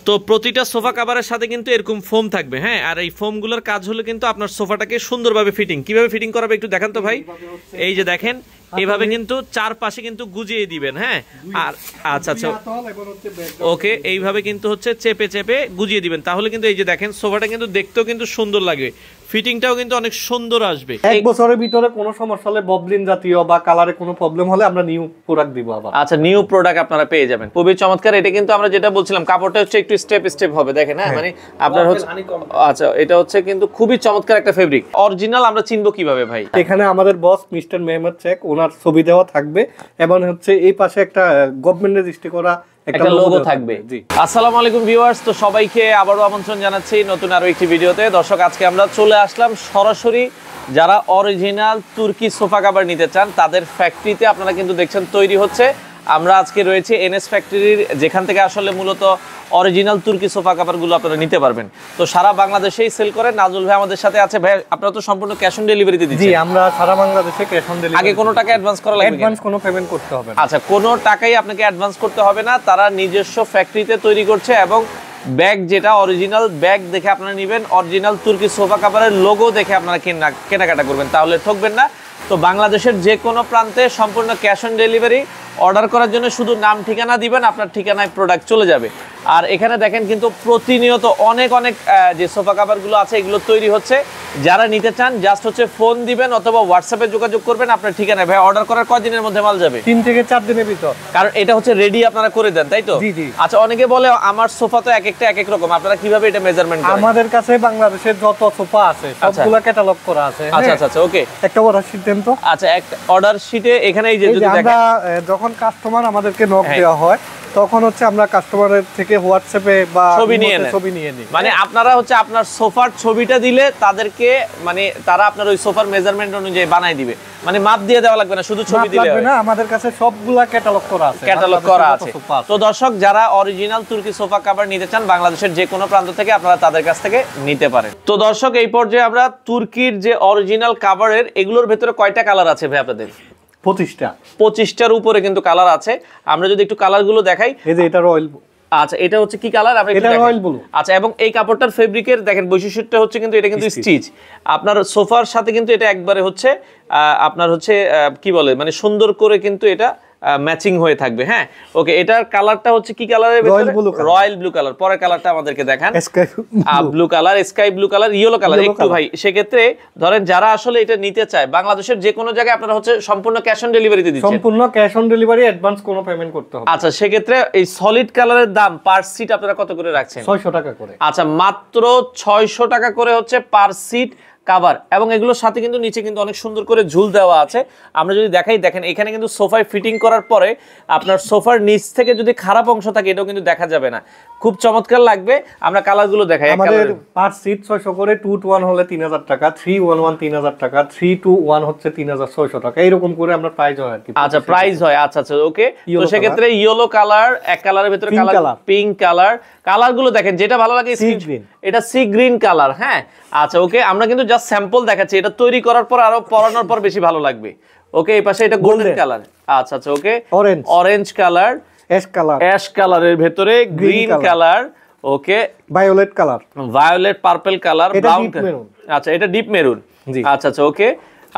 তো প্রতিটা সোফা কভারের সাথে কিন্তু এরকম ফোম থাকবে, হ্যাঁ। আর এই ফোমগুলোর কাজ হলো কিন্তু আপনার সোফাটাকে সুন্দরভাবে ফিটিং, কিভাবে ফিটিং করাবে একটু দেখান তো ভাই। এই যে দেখেন এইভাবে কিন্তু চারপাশে কিন্তু গুজিয়ে দিবেন, হ্যাঁ। আর আচ্ছা আচ্ছা ওকে, এইভাবে কিন্তু হচ্ছে চেপে চেপে গুজিয়ে দিবেন, তাহলে কিন্তু এই যে দেখেন সোফাটা কিন্তু দেখতেও কিন্তু সুন্দর লাগবে, ফিটিংটাও কিন্তু অনেক সুন্দর আসবে। এক বছরের ভিতরে কোনো সমস্যা হলে, ববলিন জাতীয় বা কালারে কোনো প্রবলেম হলে আমরা নিউ প্রোডাক্ট দিব আবার। আচ্ছা, নিউ প্রোডাক্ট আপনারা পেয়ে যাবেন, খুবই চমৎকার। এটা কিন্তু আমরা যেটা বলছিলাম কাপড়টা হচ্ছে একটু স্টেপ স্টেপ হবে, দেখেন, হ্যাঁ, মানে আপনার হচ্ছে আচ্ছা এটা হচ্ছে কিন্তু খুবই চমৎকার একটা ফেব্রিক। অরিজিনাল আমরা চিনবো কিভাবে ভাই? এখানে আমাদের বস মিস্টার মেহমদ শেখ, ওনার ছবি দেওয়া থাকবে এবং হচ্ছে এই পাশে একটা গভর্নমেন্ট রেজিস্ট্রি করা একটা লোগো থাকবে। জি, আসসালামু আলাইকুম ভিউয়ার্স, তো সবাইকে আবারো আমন্ত্রণ জানাচ্ছি নতুন আরো একটি ভিডিওতে। দর্শক, আজকে আমরা চলে আসলাম সরাসরি যারা অরিজিনাল তুর্কি সোফা কভার নিতে চান তাদের ফ্যাক্টরিতে। আপনারা কিন্তু দেখছেন তৈরি হচ্ছে। আমরা আজকে রয়েছে এনএস ফ্যাক্টরির, যেখান থেকে আসলে মূলত অরিজিনাল তুর্কি সোফা কভারগুলো আপনারা নিতে পারবেন। তো সারা বাংলাদেশেই সেল করেন। নাজুল ভাই আমাদের সাথে আছে। ভাই, আপনারা তো সম্পূর্ণ ক্যাশ অন ডেলিভারিতে দিচ্ছেন? জি, আমরা সারা বাংলাদেশে ক্যাশ অন ডেলিভারি। আগে কোনো টাকা অ্যাডভান্স করা লাগবে? অ্যাডভান্স কোনো পেমেন্ট করতে হবে না। আচ্ছা, কোনো টাকাই আপনাকে অ্যাডভান্স করতে হবে না, তারা নিজস্ব ফ্যাক্টরিতে তৈরি করছে। এবং ব্যাগ যেটা অরিজিনাল ব্যাগ দেখে আপনারা নেবেন, অরিজিনাল তুর্কি সোফা কভারের লোগো দেখে আপনারা কেনাকাটা করবেন, তাহলে ঠকবেন না। তো বাংলাদেশের যে কোনো প্রান্তে সম্পূর্ণ ক্যাশ অন ডেলিভারি। অর্ডার করার জন্য শুধু নাম ঠিকানা দিবেন, আপনার ঠিকানায় প্রোডাক্ট চলে যাবে। আর এখানে দেখেন কিন্তু প্রতিনিয়ত অনেক যে সোফা কভারগুলো আছে এগুলো তৈরি হচ্ছে। যারা নিতে চান জাস্ট হচ্ছে ফোন দিবেন অথবা হোয়াটসঅ্যাপে যোগাযোগ করবেন আপনার ঠিকানায়। ভাই, অর্ডার করার কয়দিনের মধ্যে মাল যাবে? 3 থেকে 4 দিনের ভিতর। কারণ এটা হচ্ছে রেডি আপনারা করে দেন, তাই তো? জি জি। আচ্ছা, অনেকে বলে আমার সোফা তো এক এক রকম, আপনারা কিভাবে এটা মেজারমেন্ট করেন? আমাদের কাছে বাংলাদেশের যত সোফা আছে সবগুলো ক্যাটালগ করা আছে। আচ্ছা আচ্ছা ওকে, একটা অর্ডার শিট দেন তো। আচ্ছা, একটা অর্ডার শিটে এখানে এই যে যদি আমরা যখন কাস্টমার আমাদেরকে নক দেওয়া হয় তখন হচ্ছে আমরা কাস্টমারের থেকে হোয়াটসঅ্যাপে বা ছবি নিয়ে নিই। মানে আপনারা হচ্ছে আপনার সোফার ছবিটা দিলে তাদেরকে, মানে তারা আপনার ওই সোফার মেজারমেন্ট অনুযায়ী বানাই দিবে, মানে মাপ দিয়ে দেওয়া লাগবে না, শুধু ছবি দিলে হবে না। আমাদের কাছে সবগুলা ক্যাটালগ করা আছে। তো দর্শক, যারা অরিজিনাল তুর্কি সোফা কভার নিতে চান বাংলাদেশের যে কোনো প্রান্ত থেকে আপনারা তাদের কাছ থেকে নিতে পারেন। তো দর্শক, এই পর্যায়ে আমরা তুর্কির যে অরিজিনাল কভারের এগুলোর ভেতরে কয়টা কালার আছে ভাই আপনাদের? 25টার উপরে কিন্তু কালার আছে। আমরা যদি একটু কালারগুলো দেখাই, এই যে এটা রয়্যাল। আচ্ছা, এটা হচ্ছে কি কালার? এটা রয়্যাল ব্লু। আচ্ছা, এবং এই কাপড়টার ফেব্রিকের দেখেন বৈশিষ্ট্যটা হচ্ছে কিন্তু এটা কিন্তু স্টিচ। আপনার সোফার সাথে কিন্তু এটা একবারে হচ্ছে আপনার হচ্ছে কি বলে, মানে সুন্দর করে কিন্তু এটা ম্যাচিং হয়ে থাকবে, হ্যাঁ। ওকে, এটার কালারটা হচ্ছে কি কালারের? Royal blue colour. পরের কালারটা আমাদেরকে দেখান। Blue colour, sky blue colour, yellow colour. একটু ভাই, সেক্ষেত্রে ধরেন যারা আসলে এটা নিতে চায় বাংলাদেশের যে কোনো জায়গায় আপনারা হচ্ছে সম্পূর্ণ ক্যাশ অন ডেলিভারিতে দিচ্ছেন? সম্পূর্ণ ক্যাশ অন ডেলিভারি, অ্যাডভান্স কোনো পেমেন্ট করতে হবে। আচ্ছা, সেক্ষেত্রে এই সলিড কালারের দাম পার সিট আপনারা কত করে রাখছেন? 600 টাকা করে। আচ্ছা, মাত্র 600 টাকা করে হচ্ছে পার সিট কভার। এবং এগুলোর সাথে কিন্তু নিচে কিন্তু অনেক সুন্দর করে ঝুল দেওয়া আছে। আমরা যদি দেখাই, দেখেন এখানে কিন্তু সোফায় ফিটিং করার পরে আপনার সোফার নিচ থেকে যদি খারাপ অংশ থাকে এটাও কিন্তু দেখা যাবে না, খুব চমৎকার লাগবে। আমরা কালারগুলো দেখাই। আমাদের পার সিট 600 করে, 2 to 1 হলে 3000 টাকা, 3 1 1 3000 টাকা, 3 to 1 হচ্ছে 3600 টাকা, এরকম করে আমরা প্রাইস হয় আর কি। আচ্ছা, প্রাইস হয়। আচ্ছা আচ্ছা ওকে। তো সেক্ষেত্রে ইয়েলো কালার, এক কালারের ভিতরে কালার, পিঙ্ক কালার, কালারগুলো দেখেন যেটা ভালো লাগে। এটা সি গ্রিন কালার, হ্যাঁ। আচ্ছা ওকে, আমরা কিন্তু জাস্ট স্যাম্পল দেখাচ্ছি, এটা তৈরি করার পর আরো পরানোর পর বেশি ভালো লাগবে। ওকে, এই পাশে এটা গোল্ডেন কালার। আচ্ছা আচ্ছা ওকে, অরেঞ্জ কালার, অ্যাশ কালারের ভেতরে green colour, okay, violet colour, violet purple colour, brown colour. আচ্ছা, এটা ডিপ মেরুন। আচ্ছা আচ্ছা ওকে।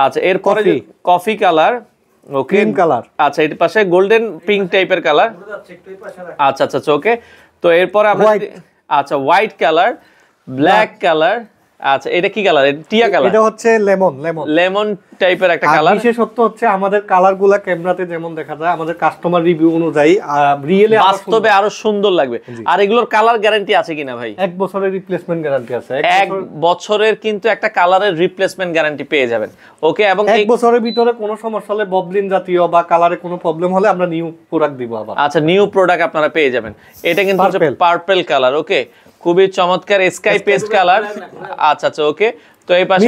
আচ্ছা, এরপরে কফি কালার, ওকে, কালার। আচ্ছা, এর পাশে গোল্ডেন পিঙ্ক টাইপের কালার। আচ্ছা আচ্ছা ওকে। তো এরপরে আমরা আচ্ছা হোয়াইট কালার, ব্ল্যাক কালার। আচ্ছা, এটা কি কালার? টিয়া কালার। এটা হচ্ছে লেমন টাইপের একটা কালার। বিশেষত্ব হচ্ছে আমাদের কালারগুলো ক্যামেরাতে যেমন দেখা যায়, আমাদের কাস্টমার রিভিউ অনুযায়ী রিয়েলি বাস্তবে আরো সুন্দর লাগবে। আর এগুলোর কালার গ্যারান্টি আছে কিনা ভাই? 1 বছরের রিপ্লেসমেন্ট গ্যারান্টি আছে। 1 বছরের কিন্তু একটা কালারের রিপ্লেসমেন্ট গ্যারান্টি পেয়ে যাবেন। ওকে, এবং 1 বছরের ভিতরে কোনো সমস্যা হলে, ববলিন জাতীয় বা কালারে কোনো প্রবলেম হলে আমরা নিউ প্রোডাক্ট দিব আবার। আচ্ছা, নিউ প্রোডাক্ট আপনারা পেয়ে যাবেন। এটা কিন্তু হচ্ছে পার্পল কালার। ওকে, খুবই চমৎকার স্কাই পেস্ট কালার। আচ্ছা আচ্ছা ওকে। তো এই পাশে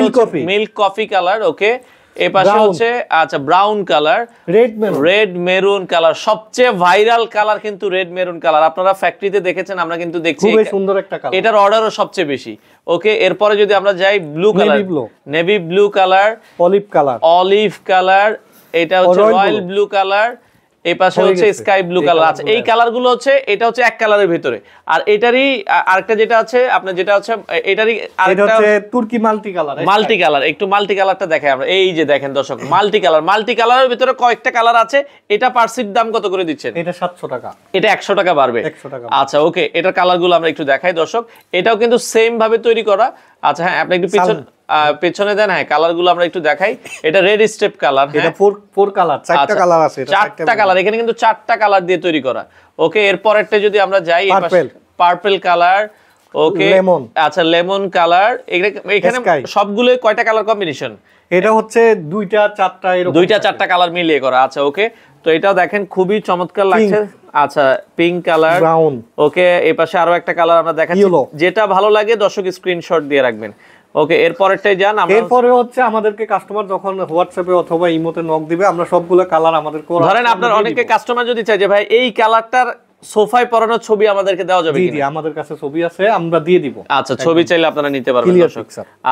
মিল্ক কফি কালার, ওকে। এই পাশে হচ্ছে আচ্ছা brown colour, red maroon colour. সবচেয়ে ভাইরাল কালার কিন্তু রেড মেরুন কালার। আপনারা ফ্যাক্টরিতে দেখেছেন, আমরা কিন্তু দেখছি খুবই সুন্দর একটা কালার। এটার অর্ডারও সবচেয়ে বেশি। ওকে, এরপরে যদি আমরা যাই blue colour, navy blue colour, olive colour, এটা হচ্ছে রয়্যাল ব্লু কালার। এই পাশে হচ্ছে স্কাই ব্লু কালার আছে। এই কালারগুলো হচ্ছে, এটা হচ্ছে এক কালারের ভিতরে, আর এটারই আরেকটা যেটা আছে আপনার, যেটা হচ্ছে এটারই আরেকটা হচ্ছে তুর্কি মাল্টি কালার। মাল্টি কালার, একটু মাল্টি কালারটা দেখাই আমরা। এই যে দেখেন দর্শক, মাল্টি কালার, মাল্টি কালারের ভিতরে কয়েকটা কালার আছে। এটা পার সিট দাম কত করে দিচ্ছেন? এটা 700 টাকা। এটা 100 টাকা বাড়বে। 100 টাকা। আচ্ছা ওকে, এটার কালারগুলো আমরা একটু দেখাই দর্শক। এটাও কিন্তু সেম ভাবে তৈরি করা। আচ্ছা হ্যাঁ, আপনি একটু পেছনে দেন। হ্যাঁ, কালারগুলো আমরা একটু দেখাই। এটা রেড স্টেপ কালার। এটা ফোর কালার, 4টা কালার আছে। এটা 4টা কালার, এখানে কিন্তু 4টা কালার দিয়ে তৈরি করা। ওকে, এরপরটা যদি আমরা যাই, পার্পল কালার। ওকে, লেমন। আচ্ছা লেমন কালার। এখানে সবগুলো কয়টা কালার কম্বিনেশন? এটা হচ্ছে 2টা 4টা, এরকম 2টা 4টা কালার মিলিয়ে করা। আচ্ছা ওকে, তো এটাও দেখেন খুবই চমৎকার লাগছে। আচ্ছা পিঙ্ক কালার, ব্রাউন। ওকে, এই পাশে আরো একটা কালার আমরা দেখাচ্ছি, যেটা ভালো লাগে দর্শক স্ক্রিনশট দিয়ে রাখবেন। ওকে, এরপরেরটাই যান আমরা। এরপরে হচ্ছে আমাদেরকে কাস্টমার যখন হোয়াটসঅ্যাপে অথবা ইমোতে নক দিবে, আমরা সবগুলো কালার আমাদের করা, ধরেন আপনার অনেকে কাস্টমার যদি চায় যে ভাই এই কালারটার সোফায় পরানোর ছবি আমাদেরকে দেওয়া যাবে কিনা? জি, আমাদের কাছে ছবি আছে, আমরা দিয়ে দিব। আচ্ছা, ছবি চাইলে আপনারা নিতে পারবেন দর্শক।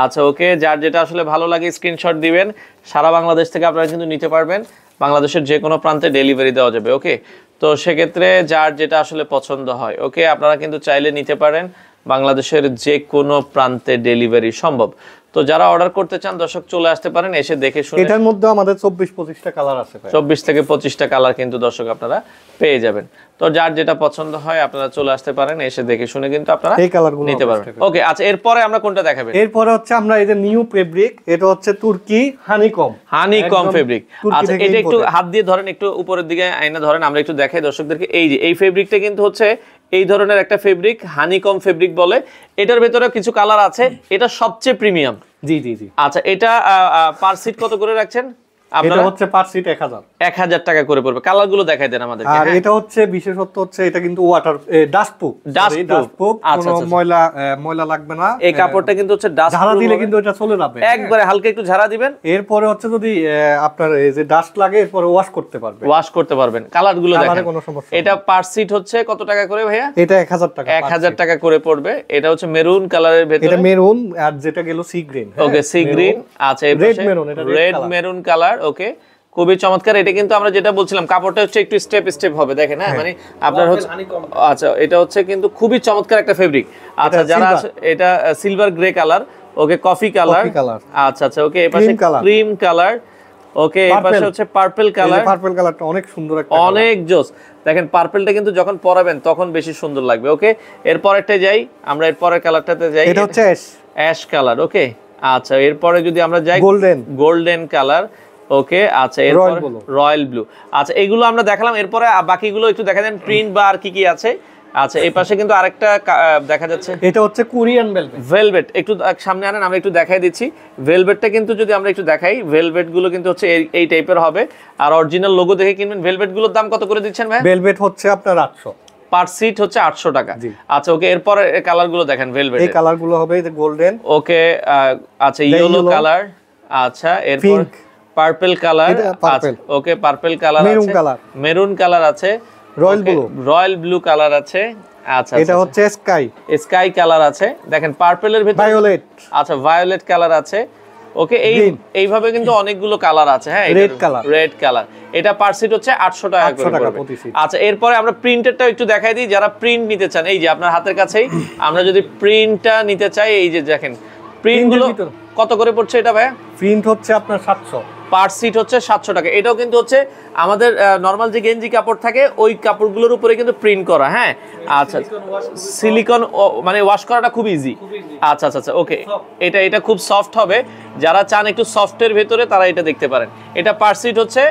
আচ্ছা ওকে, যার যেটা আসলে ভালো লাগে স্ক্রিনশট দিবেন। সারা বাংলাদেশ থেকে আপনারা কিন্তু নিতে পারবেন, বাংলাদেশের যে কোনো প্রান্তে ডেলিভারি দেওয়া যাবে। ওকে, তো সেক্ষেত্রে যার যেটা আসলে পছন্দ হয়, ওকে, আপনারা কিন্তু চাইলে নিতে পারেন, বাংলাদেশের যে কোনো প্রান্তে ডেলিভারি সম্ভব। তো যারা অর্ডার করতে চান দর্শক চলে আসতে পারেন, এসে দেখে শুনে। এটার মধ্যে আমাদের 24-25টা কালার আছে, 24 থেকে 25টা কালার কিন্তু দর্শক আপনারা পেয়ে যাবেন। তো যার যেটা পছন্দ হয় আপনারা চলে আসতে পারেন, এসে দেখে শুনে কিন্তু আপনারা এই কালারগুলো নিতে পারবেন। ওকে, আচ্ছা এরপরে আমরা কোনটা দেখাবেন? এরপরে হচ্ছে আমরা এই যে নিউ ফেব্রিক, এটা হচ্ছে তুর্কি হানিকম ফেব্রিক। আচ্ছা, এটা একটু হাত দিয়ে ধরেন, একটু উপরের দিকে আয়না ধরেন, আমরা একটু দেখাই দর্শকদেরকে। এই যে এই ফেব্রিকটা কিন্তু হচ্ছে এই ধরনের একটা ফেব্রিক, হানিকম ফেব্রিক বলে। এটার ভেতরে কিছু কালার আছে, এটা সবচেয়ে প্রিমিয়াম। জি জি জি। আচ্ছা, এটা পার সিট কত করে রাখছেন? এটা হচ্ছে পার সিট 1000 টাকা করে পড়বে। কালারগুলো দেখাই দেন আমাদেরকে। আর এটা হচ্ছে বিশেষত্ব হচ্ছে এটা কিন্তু ওয়াটার ডাস্ট প্রুফ, কোনো ময়লা লাগবে না। এই কাপড়টা কিন্তু হচ্ছে ডাস্ট ঝাড়া দিলে কিন্তু এটা চলে যাবে, একবারে হালকা একটু ঝাড়া দিবেন। এরপরে হচ্ছে যদি আপনার এই যে ডাস্ট লাগে, এরপরে ওয়াশ করতে পারবেন। কালারগুলো দেখেন, কোনো সমস্যা। এটা পার সিট হচ্ছে কত টাকা করে ভাইয়া? এটা 1000 টাকা। 1000 টাকা করে পড়বে। এটা হচ্ছে মেরুন কালারের ভেতরে, এটা মেরুন, আর যেটা গেল সি গ্রিন। ওকে, সি গ্রিন। আচ্ছা, এই পাশে রেড মেরুন কালার। ওকে, খুবই চমৎকার। এটা কিন্তু আমরা যেটা বলছিলাম, কাপড়টা হচ্ছে একটু স্টেপ হবে, দেখেন। হ্যাঁ, মানে আপনার হচ্ছে, আচ্ছা এটা হচ্ছে কিন্তু খুবই চমৎকার একটা ফেব্রিক। আচ্ছা, যারা এটা সিলভার গ্রে কালার, ওকে, কফি কালার। আচ্ছা আচ্ছা, ওকে, এই পাশে ক্রিম কালার। ওকে, এই পাশে হচ্ছে পার্পল কালার। পার্পল কালারটা অনেক সুন্দর, একটা অনেক জোস। দেখেন পার্পলটা কিন্তু যখন পরাবেন তখন বেশি সুন্দর লাগবে। ওকে, এরপরেরটা যাই আমরা, এরপরের কালারটাতে যাই। এটা হচ্ছে অ্যাশ কালার। ওকে, আচ্ছা এরপরে যদি আমরা যাই গোল্ডেন কালার। ওকে, আচ্ছা এরপর রয়্যাল ব্লু। আচ্ছা, এগুলো আমরা দেখালাম। এরপরে বাকিগুলো একটু দেখা দেন, প্রিন্ট বা আর কি আছে। আচ্ছা, এই পাশে কিন্তু আরেকটা দেখা যাচ্ছে, এটা হচ্ছে কোরিয়ান ভেলভেট। একটু সামনে আনেন, আমরা একটু দেখাই দিচ্ছি। ভেলভেটটা কিন্তু যদি আমরা একটু দেখাই, ভেলভেট গুলো কিন্তু হচ্ছে এই টাইপের হবে। আর অরিজিনাল লোগো দেখে কিনবেন। ভেলভেট গুলোর দাম কত করে দিচ্ছেন ভাই? ভেলভেট হচ্ছে আপনার 800, পার সিট হচ্ছে 800 টাকা। আচ্ছা ওকে, এরপর কালার গুলো দেখেন। ভেলভেট এই কালার গুলো হবে গোল্ডেন। ওকে, আচ্ছা ইয়েলো কালার। আচ্ছা, এরপর পার্পল কালার। ওকে, পার্পল কালার আছে, মেরুন কালার আছে, রয়্যাল ব্লু কালার আছে। আচ্ছা, এটা হচ্ছে স্কাই কালার আছে। দেখেন পার্পলের ভিতরে ভায়োলেট। আচ্ছা, ভায়োলেট কালার আছে। ওকে, এইভাবে কিন্তু অনেকগুলো কালার আছে। হ্যাঁ, রেড কালার। এটা পার সিট হচ্ছে 800 টাকা করে পড়বে। আচ্ছা, এরপরে আমরা প্রিন্টেরটা একটু দেখাই দিই। যারা প্রিন্ট নিতে চান, এই যে আপনার হাতের কাছেই, আমরা যদি প্রিন্টটা নিতে চাই, এই যে দেখেন প্রিন্ট গুলো কত করে পড়ছে এটা ভাই? প্রিন্ট হচ্ছে আপনার 700, পার সিট হচ্ছে 700 টাকা। এটাও কিন্তু হচ্ছে আমাদের নরমাল যে গেঞ্জি কাপড় থাকে ওই কাপড়গুলোর উপরে কিন্তু প্রিন্ট করা। হ্যাঁ, আচ্ছা, সিলিকন মানে ওয়াশ করাটা খুব ইজি। আচ্ছা আচ্ছা আচ্ছা, ওকে, এটা খুব সফট হবে। যারা চান একটু সফটের ভেতরে তারা এটা দেখতে পারেন। এটা পার সিট হচ্ছে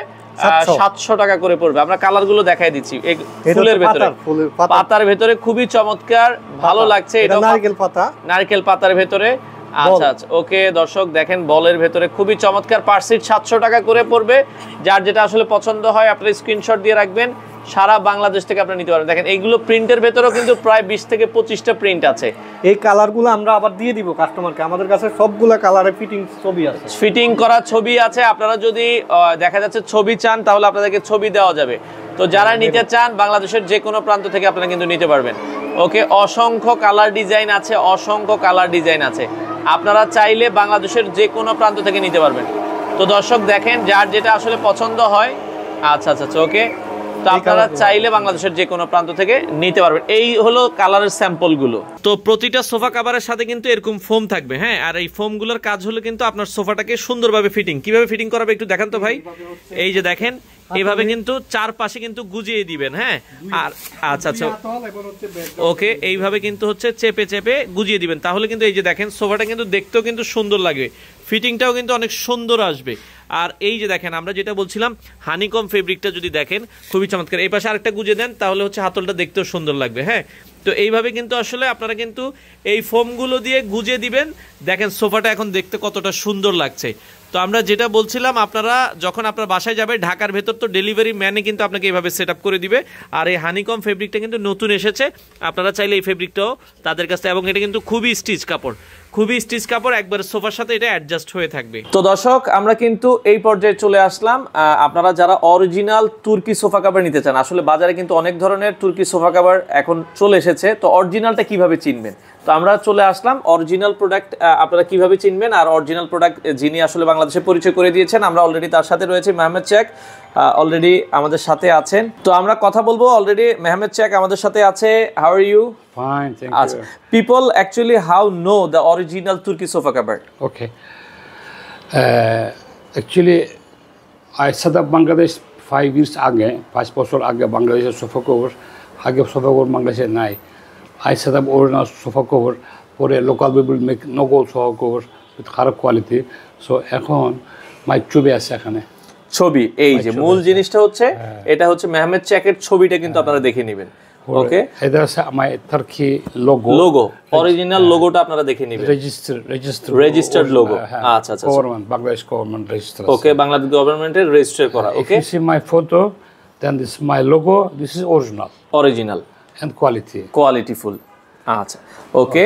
700 টাকা করে পড়বে। আমরা কালার গুলো দেখাই দিচ্ছি। ফুলের ভেতরে, পাতার ভেতরে খুবই চমৎকার, ভালো লাগছে। এটা নারকেল পাতার ভেতরে। আচ্ছা আচ্ছা, ওকে দর্শক দেখেন, বলের ভেতরে খুবই চমৎকার। পার সিট 700 টাকা করে পড়বে। যার যেটা আসলে পছন্দ হয় আপনারা স্ক্রিনশট দিয়ে রাখবেন, সারা বাংলাদেশ থেকে আপনি নিতে পারবেন। দেখেন এইগুলো প্রিন্টের ভেতরেও কিন্তু প্রায় 20 থেকে 25টা প্রিন্ট আছে। এই কালারগুলো আমরা আবার দিয়ে দিব কাস্টমারকে। আমাদের কাছে সবগুলা কালারে ফিটিং ছবি আছে, ফিটিং করা ছবি আছে। আপনারা যদি দেখা যাচ্ছে ছবি চান, তাহলে আপনাদেরকে ছবি দেওয়া যাবে। তো যারা নিতে চান বাংলাদেশের যে কোনো প্রান্ত থেকে আপনারা কিন্তু নিতে পারবেন। ওকে, অসংখ্য কালার ডিজাইন আছে, অসংখ্য কালার ডিজাইন আছে। আপনারা চাইলে বাংলাদেশের যে কোনো প্রান্ত থেকে নিতে পারবেন। তো দর্শক দেখেন, যার যেটা আসলে পছন্দ হয়। আচ্ছা আচ্ছা, ওকে, তো আপনারা চাইলে বাংলাদেশের যে কোনো প্রান্ত থেকে নিতে পারবেন। এই হলো কালারের স্যাম্পল গুলো। তো প্রতিটা সোফা কভারের সাথে কিন্তু এরকম ফোম থাকবে, হ্যাঁ, আর এই ফোম গুলোর কাজ হলো কিন্তু আপনার সোফাটাকে সুন্দরভাবে ফিটিং। কিভাবে ফিটিং করাবে একটু দেখান তো ভাই। এই যে দেখেন এইভাবে কিন্তু চারপাশে কিন্তু গুজিয়ে দিবেন, হ্যাঁ, আর আচ্ছা আচ্ছা ওকে, এইভাবে কিন্তু হচ্ছে চেপে চেপে গুজিয়ে দিবেন, তাহলে কিন্তু এই যে দেখেন সোফাটা কিন্তু দেখতেও কিন্তু সুন্দর লাগবে, ফিটিংটাও কিন্তু অনেক সুন্দর আসবে। আর এই যে দেখেন আমরা যেটা বলছিলাম হানিকম ফেব্রিকটা যদি দেখেন খুবই চমৎকার। এই পাশে আরেকটা গুজে দেন তাহলে হচ্ছে হাতলটা দেখতেও সুন্দর লাগবে, হ্যাঁ। তো এইভাবে কিন্তু আসলে আপনারা কিন্তু এই ফোমগুলো দিয়ে গুজে দিবেন, দেখেন সোফাটা এখন দেখতে কতটা সুন্দর লাগছে। তো আমরা যেটা বলছিলাম, আপনারা যখন আপনার বাসায় যাবে ঢাকার ভেতর, তো ডেলিভারি ম্যানে কিন্তু আপনাকে এইভাবে সেট আপ করে দিবে। আর এই হানিকম ফেব্রিকটা কিন্তু নতুন এসেছে, আপনারা চাইলে এই ফেব্রিকটাও তাদের কাছে, এবং এটা কিন্তু খুবই স্টিচ কাপড়, খুবই স্টিচ কাপড়, একবার সোফার সাথে এটা অ্যাডজাস্ট হয়ে থাকবে। তো দর্শক আমরা কিন্তু এই পর্যায়ে চলে আসলাম। আপনারা যারা অরিজিনাল তুর্কি সোফা কাভার নিতে চান, আসলে বাজারে কিন্তু অনেক ধরনের তুর্কি সোফা কাভার এখন চলে এসেছে, তো অরিজিনালটা কিভাবে চিনবেন? তো আমরা চলে আসলাম অরিজিনাল প্রোডাক্ট আপনারা কিভাবে চিনবেন, আর অরিজিনাল প্রোডাক্ট যিনি আসলে বাংলাদেশে পরিচয় করে দিয়েছেন, আমরা অলরেডি তার সাথে রয়েছে মেহমেদ শেখ অলরেডি আমাদের সাথে আছেন। তো আমরা কথা বলবো, অলরেডি মেহমেদ শেখ আমাদের সাথে আছে। How are you? Fine, thank you. People actually how know the original Turkey sofa cover? Okay. Actually, I set up Bangladesh 5 years ago, 5 বছর আগে বাংলাদেশের সোফা কভার, আগে সোফা কভার বাংলাদেশে নাই। I set up original sofa cover, পরে local people make no-go sofa cover with খারাপ quality. So এখন মাই ছবি আছে এখানে। ছবি, এই যে মূল জিনিসটা হচ্ছে এটা হচ্ছে মেহমেদ শেখের ছবিটা কিন্তু আপনারা দেখে নেবেন। ওকে, এটা আছে আমার টার্কি লোগো, অরিজিনাল লোগোটা আপনারা দেখে নেবেন, রেজিস্টার্ড লোগো। আচ্ছা আচ্ছা, গভর্নমেন্ট, বাংলাদেশ গভর্নমেন্ট রেজিস্টার। ওকে, বাংলাদেশ গভর্নমেন্টের রেজিস্টার করা। ওকে, you see my photo, then this is my logo, this is original and কোয়ালিটিফুল। আচ্ছা ওকে,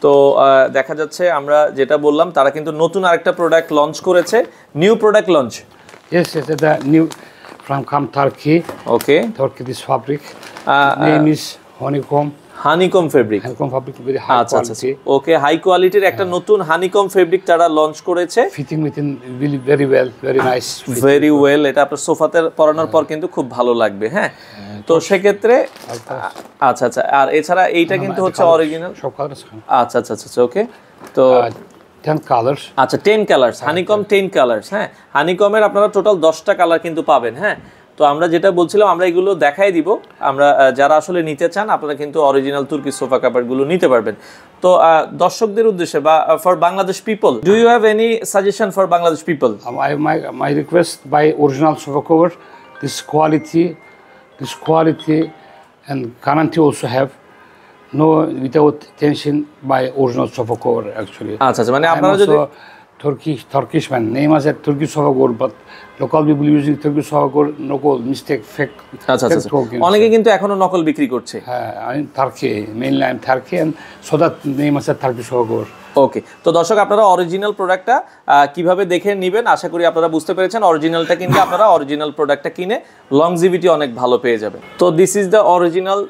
তো দেখা যাচ্ছে আমরা যেটা বললাম, তারা কিন্তু নতুন আরেকটা প্রোডাক্ট লঞ্চ করেছে, new product launch. Yes, the new from Turkey. Okay. Turkey, this fabric. Name is honeycomb fabric. Honeycomb fabric, very high quality. Okay, high কোয়ালিটির একটা নতুন হানিকম ফেব্রিক তারা লঞ্চ করেছে। Fitting within really very well, very nice. Very well, এটা আপনার সোফাতে পরানোর পর কিন্তু খুব ভালো লাগবে, হ্যাঁ। তো সেক্ষেত্রে আচ্ছা আচ্ছা, আর এছাড়া এইটা কিন্তু হচ্ছে অরিজিনাল সব কালার আছে। আচ্ছা আচ্ছা আচ্ছা, ওকে। তো 10 colors। আচ্ছা 10 কালার্স, হানিকম 10 কালার্স, হ্যাঁ। হানিকমের আপনারা টোটাল 10টা কালার কিন্তু পাবেন, হ্যাঁ। তো আমরা যেটা বলছিলাম, আমরা এগুলো দেখাই দিব, আমরা যারা আসলে নিতে চান আপনারা কিন্তু অরিজিনাল তুর্কি সোফা কাভারগুলো নিতে পারবেন। তো দর্শকদের উদ্দেশ্যে বা for Bangladesh people, do you have any suggestion for Bangladesh people? My request by original sofa cover, this quality and guarantee also have no without tension by original sofa cover actually. আচ্ছা আচ্ছা, মানে আপনারা যদি Turkish man name as a Turkish sofa cover, but local people using Turkish sofa cover, no mistake, fake. আচ্ছা আচ্ছা, অনেকে কিন্তু এখনো নকল বিক্রি করছে। হ্যাঁ, আমি Turkey, mainland Turkey, and so that name as a Turkish sofa cover. ওকে, তো দর্শক আপনারা অরিজিনাল প্রোডাক্টটা কিভাবে দেখে নেবেন আশা করি আপনারা বুঝতে পেরেছেন। অরিজিনালটা কিনলে আপনারা অরিজিনাল প্রোডাক্টটা কিনে লংজিভিটি অনেক ভালো পেয়ে যাবেন। তো দিস ইজ দ্য অরিজিনাল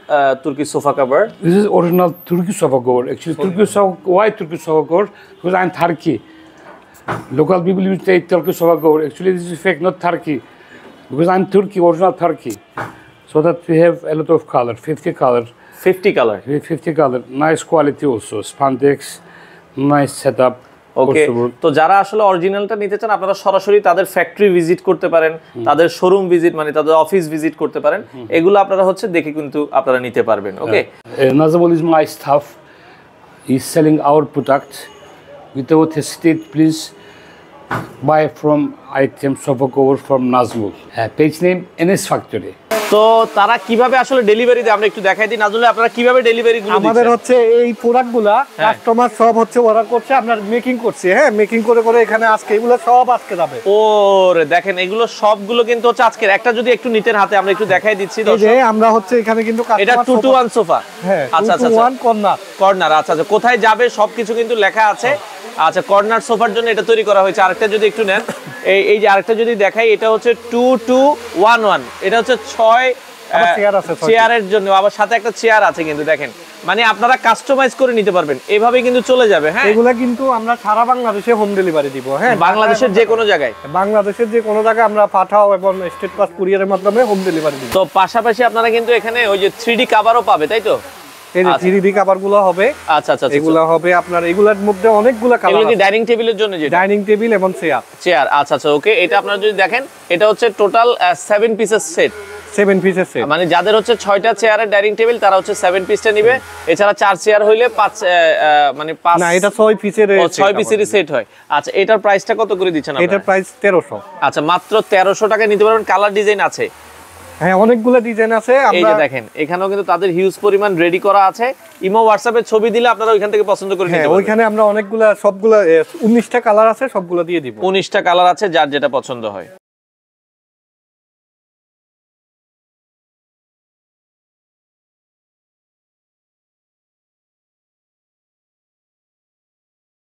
তুর্কি sofa cover. This is original Turkish sofa cover. Actually, Turkish sofa, why Turkish sofa cover? Because I'm Turkey. Local people use the Turkish sofa cover. Actually, this is fake, not Turkey. Because I'm Turkey, original Turkey. So that we have a lot of color, 50 color. 50 colour, 50 color, nice quality also, spandex, nice setup. ওকে, তো যারা আসলে অরিজিনালটা নিতে চান আপনারা সরাসরি তাদের factory visit করতে পারেন, তাদের শোরুম ভিজিট মানে তাদের অফিস ভিজিট করতে পারেন, এগুলো আপনারা হচ্ছে দেখে কিন্তু আপনারা নিতে পারবেন। ওকে, Nazamul is my staff. He's selling our product. Without hesitate, please buy from item sofa cover from Nazmul. Page name NS Factory. তো তারা কিভাবে আসলে ডেলিভারি দেয় আমরা একটু দেখাই দিই। নাজুল আপনারা কিভাবে ডেলিভারি গুলো দিচ্ছেন? আমাদের হচ্ছে এই প্রোডাক্টগুলা কাস্টমার সব হচ্ছে অর্ডার করছে, আপনার মেকিং করছে, হ্যাঁ, মেকিং করে করে এখানে আজকে এগুলো সব আজকে যাবে। ওরে দেখেন এগুলো সবগুলো কিন্তু হচ্ছে আজকের। একটা যদি একটু নিতেন হাতে আমরা একটু দেখাই দিচ্ছি। এই যে আমরা হচ্ছে এখানে কিন্তু এটা 2 to 1 সোফা, হ্যাঁ, আচ্ছা আচ্ছা 2 to 1 কর্নার, আচ্ছা আচ্ছা, কোথায় যাবে সবকিছু কিন্তু লেখা আছে। আচ্ছা, কর্নার সোফার জন্য এটা তৈরি করা হয়েছে। আরেকটা যদি একটু নেন, এই যে আরেকটা যদি দেখাই, এটা হচ্ছে 2 to 1 1, এটা হচ্ছে 6 চেয়ারের জন্য, আবার সাথে একটা চেয়ার আছে কিন্তু দেখেন মানে আপনারা কাস্টমাইজ করে নিতে পারবেন, এভাবে কিন্তু চলে যাবে। হ্যাঁ, এগুলা কিন্তু আমরা সারা বাংলাদেশে হোম ডেলিভারি দিব। হ্যাঁ, বাংলাদেশের যে কোনো জায়গায়, বাংলাদেশের যে কোনো জায়গায় আমরা পাঠাও এবং স্টেট পাস কুরিয়ারের মাধ্যমে হোম ডেলিভারি দিব। তো পাশাপাশি আপনারা কিন্তু এখানে ওই যে 3D কভারও পাবে, তাই তো? এই যে 3D কভারগুলো হবে, আচ্ছা আচ্ছা, এগুলা হবে আপনার, এগুলার মধ্যে অনেকগুলো এগুলো কালার কি আছে। ডাইনিং টেবিলের জন্য? যেটা ডাইনিং টেবিল এবং চেয়ার, আচ্ছা আচ্ছা, ওকে। এটা আপনারা যদি দেখেন, এটা হচ্ছে টোটাল 7 পিসের সেট। 7 পিসের সেট। মানে যাদের হচ্ছে 6টা চেয়ারের ডাইনিং টেবিল, তারা হচ্ছে 7 পিসটা নিবে। এছাড়া 4 চেয়ার হইলে 5 মানে 5 না, এটা 6 পিসের 6 পিসের সেট হয়। আচ্ছা, এটার প্রাইসটা কত করে দিচ্ছেন আপনারা? এটার প্রাইস 1300। আচ্ছা, মাত্র 1300 টাকায় নিতে পারবেন। কালার ডিজাইন আছে? হ্যাঁ, অনেকগুলো ডিজাইন আছে। এই আমরা যে দেখেন, এখানেও কিন্তু তাদের হিউজ পরিমাণ রেডি করা আছে। ইমো হোয়াটসঅ্যাপে ছবি দিলে আপনারা ওইখান থেকে পছন্দ করে নিতে হ্যাঁ, পারবেন। ওইখানে আমরা অনেকগুলা সবগুলা 19টা কালার আছে, সবগুলা দিয়ে দিব। 19টা কালার আছে, যার যেটা পছন্দ হয়।